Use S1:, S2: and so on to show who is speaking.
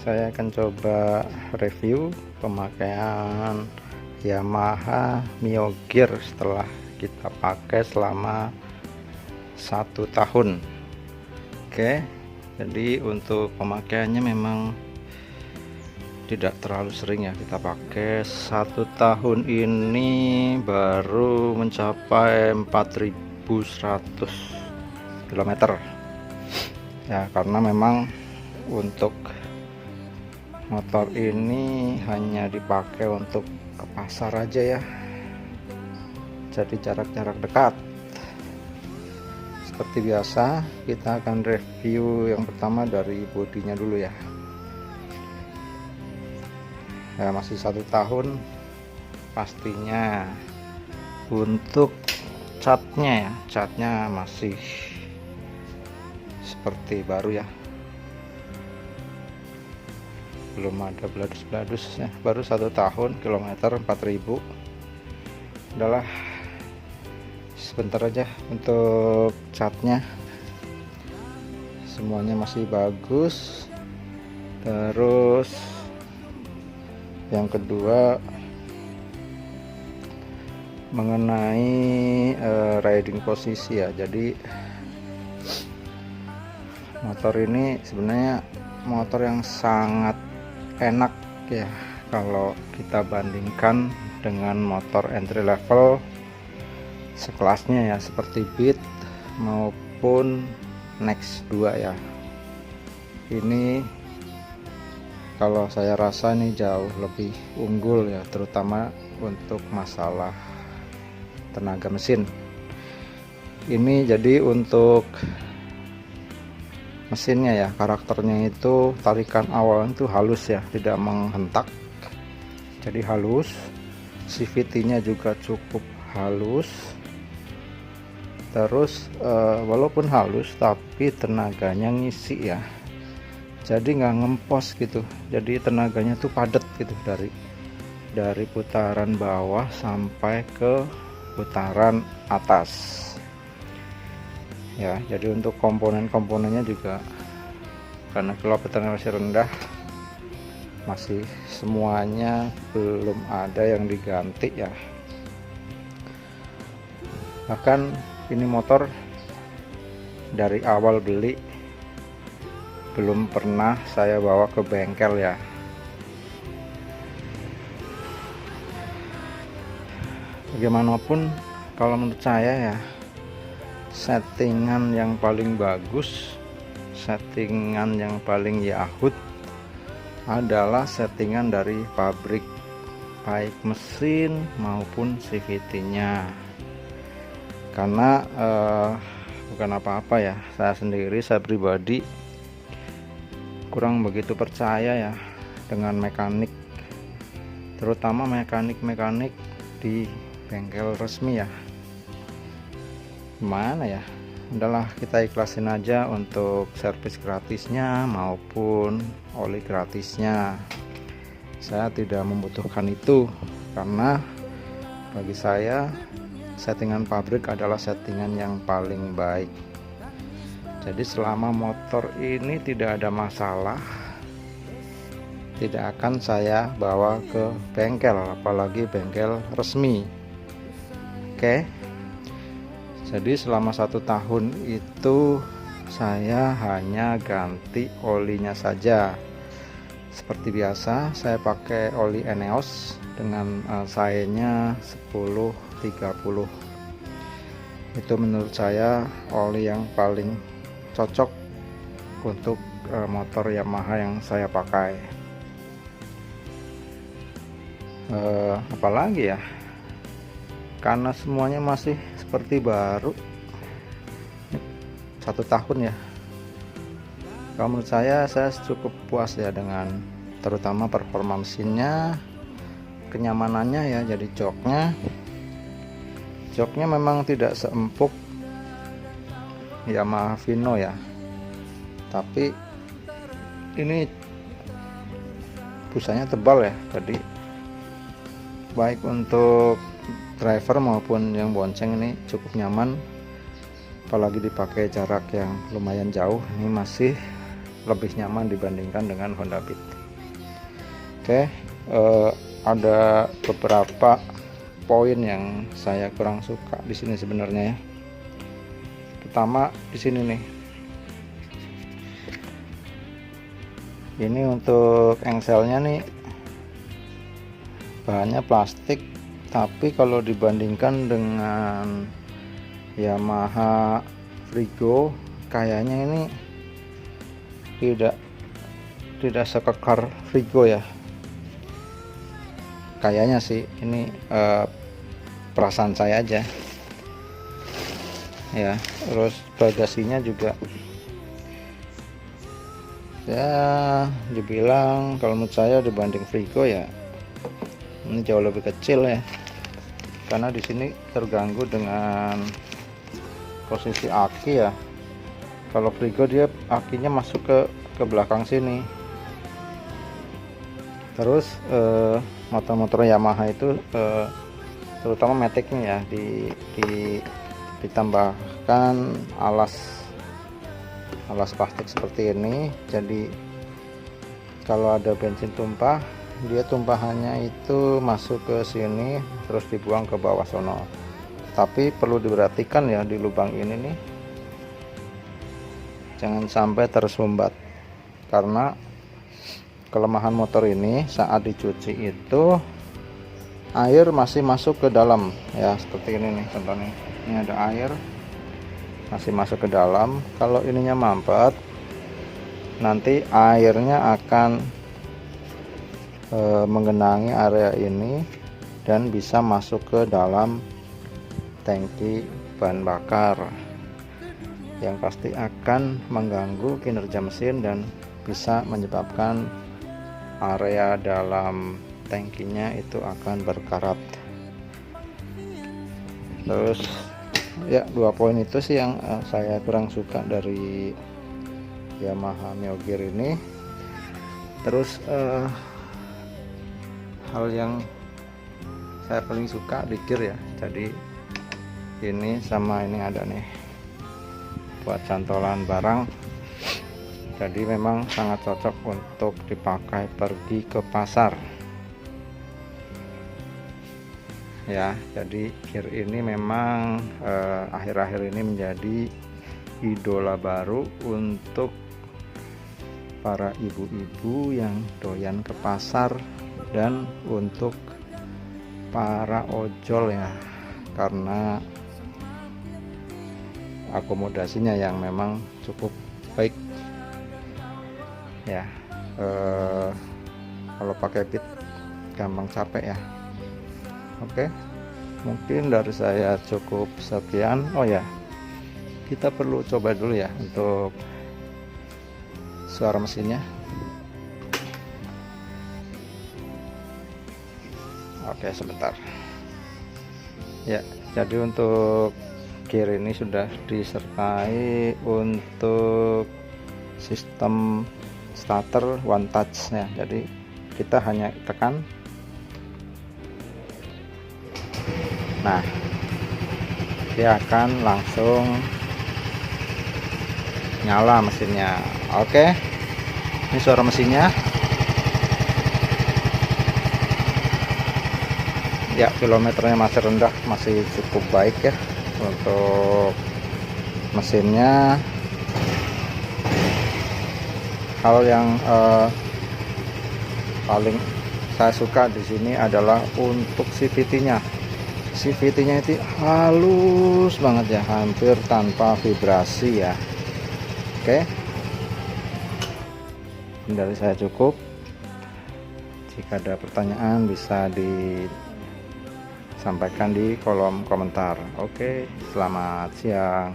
S1: Saya akan coba review pemakaian Yamaha Mio Gear setelah kita pakai selama 1 tahun. Oke, jadi untuk pemakaiannya memang tidak terlalu sering ya kita pakai. 1 tahun ini baru mencapai 4100 km ya, karena memang untuk motor ini hanya dipakai untuk ke pasar aja ya, jadi jarak-jarak dekat. Seperti biasa kita akan review yang pertama dari bodinya dulu ya. Masih 1 tahun pastinya. Untuk catnya ya, catnya masih seperti baru ya, belum ada bladus-bladus ya, baru 1 tahun, kilometer 4000. Adalah sebentar aja. Untuk catnya semuanya masih bagus. Terus yang kedua mengenai riding posisi ya, jadi motor ini sebenarnya motor yang sangat enak ya kalau kita bandingkan dengan motor entry level sekelasnya ya, seperti Beat maupun Next 2 ya. Ini kalau saya rasa ini jauh lebih unggul ya, terutama untuk masalah tenaga mesin. Ini jadi untuk mesinnya ya, karakternya itu tarikan awal itu halus ya, tidak menghentak, jadi halus. CVT-nya juga cukup halus. Terus walaupun halus tapi tenaganya ngisi ya, jadi nggak ngempos gitu, jadi tenaganya tuh padat gitu dari putaran bawah sampai ke putaran atas ya. Jadi untuk komponen-komponennya juga karena kilometernya masih rendah, masih semuanya belum ada yang diganti ya. Bahkan ini motor dari awal beli belum pernah saya bawa ke bengkel ya. Bagaimanapun kalau menurut saya ya, settingan yang paling bagus, settingan yang paling yahut adalah settingan dari pabrik, baik mesin maupun CVT-nya. Karena bukan apa-apa ya, saya pribadi kurang begitu percaya ya dengan mekanik, terutama mekanik di bengkel resmi ya. Gimana ya, udahlah kita ikhlasin aja untuk servis gratisnya maupun oli gratisnya. Saya tidak membutuhkan itu, karena bagi saya settingan pabrik adalah settingan yang paling baik. Jadi selama motor ini tidak ada masalah, tidak akan saya bawa ke bengkel, apalagi bengkel resmi. Oke, jadi selama 1 tahun itu saya hanya ganti olinya saja. Seperti biasa saya pakai oli Eneos dengan sayenya 1030. Itu menurut saya oli yang paling cocok untuk motor Yamaha yang saya pakai. Apalagi ya, karena semuanya masih seperti baru, 1 tahun ya. Kalau menurut saya cukup puas ya dengan terutama performa mesinnya, kenyamanannya ya. Jadi joknya memang tidak seempuk Yamaha Vino ya, tapi ini busanya tebal ya, jadi baik untuk driver maupun yang bonceng ini cukup nyaman. apalagi dipakai jarak yang lumayan jauh, ini masih lebih nyaman dibandingkan dengan Honda Beat. Oke, ada beberapa poin yang saya kurang suka di sini sebenarnya ya. Pertama di sini nih, ini untuk engselnya nih bahannya plastik, tapi kalau dibandingkan dengan Yamaha Frigo kayaknya ini tidak sekekar Frigo ya, kayaknya sih. Ini perasaan saya aja ya. Terus bagasinya juga ya dibilang kalau menurut saya dibanding Frigo ya ini jauh lebih kecil ya, karena di sini terganggu dengan posisi aki ya. Kalau Frigo dia akinya masuk ke belakang sini. Terus motor-motor Yamaha itu terutama Matic-nya ya ditambahkan alas plastik seperti ini. Jadi kalau ada bensin tumpah, dia tumpahannya itu masuk ke sini terus dibuang ke bawah sono. Tapi perlu diperhatikan ya, di lubang ini nih jangan sampai tersumbat, karena kelemahan motor ini saat dicuci itu air masih masuk ke dalam ya, seperti ini nih contohnya. Ini ada air masih masuk ke dalam. Kalau ininya mampet, nanti airnya akan menggenangi area ini dan bisa masuk ke dalam tangki bahan bakar, yang pasti akan mengganggu kinerja mesin dan bisa menyebabkan area dalam tangkinya itu akan berkarat. Terus ya, 2 poin itu sih yang saya kurang suka dari Yamaha Meo Gear ini. Terus hal yang saya paling suka di gear ya, jadi ini sama ini ada nih buat cantolan barang. Jadi memang sangat cocok untuk dipakai pergi ke pasar ya. Jadi gear ini memang akhir-akhir ini menjadi idola baru untuk para ibu-ibu yang doyan ke pasar dan untuk para ojol ya, karena akomodasinya yang memang cukup baik ya. Kalau pakai pit gampang capek ya. Oke, mungkin dari saya cukup sekian. Oh ya, kita perlu coba dulu ya untuk suara mesinnya. Oke, sebentar ya. Jadi untuk gear ini sudah disertai untuk sistem starter one touch ya. Jadi kita hanya tekan, nah dia akan langsung nyala mesinnya. Oke, ini suara mesinnya ya. Kilometernya masih rendah, masih cukup baik ya untuk mesinnya. Hal yang paling saya suka di sini adalah untuk CVT-nya. CVT-nya itu halus banget ya, hampir tanpa vibrasi ya. Oke, dari saya cukup. Jika ada pertanyaan bisa disampaikan di kolom komentar. Oke, selamat siang.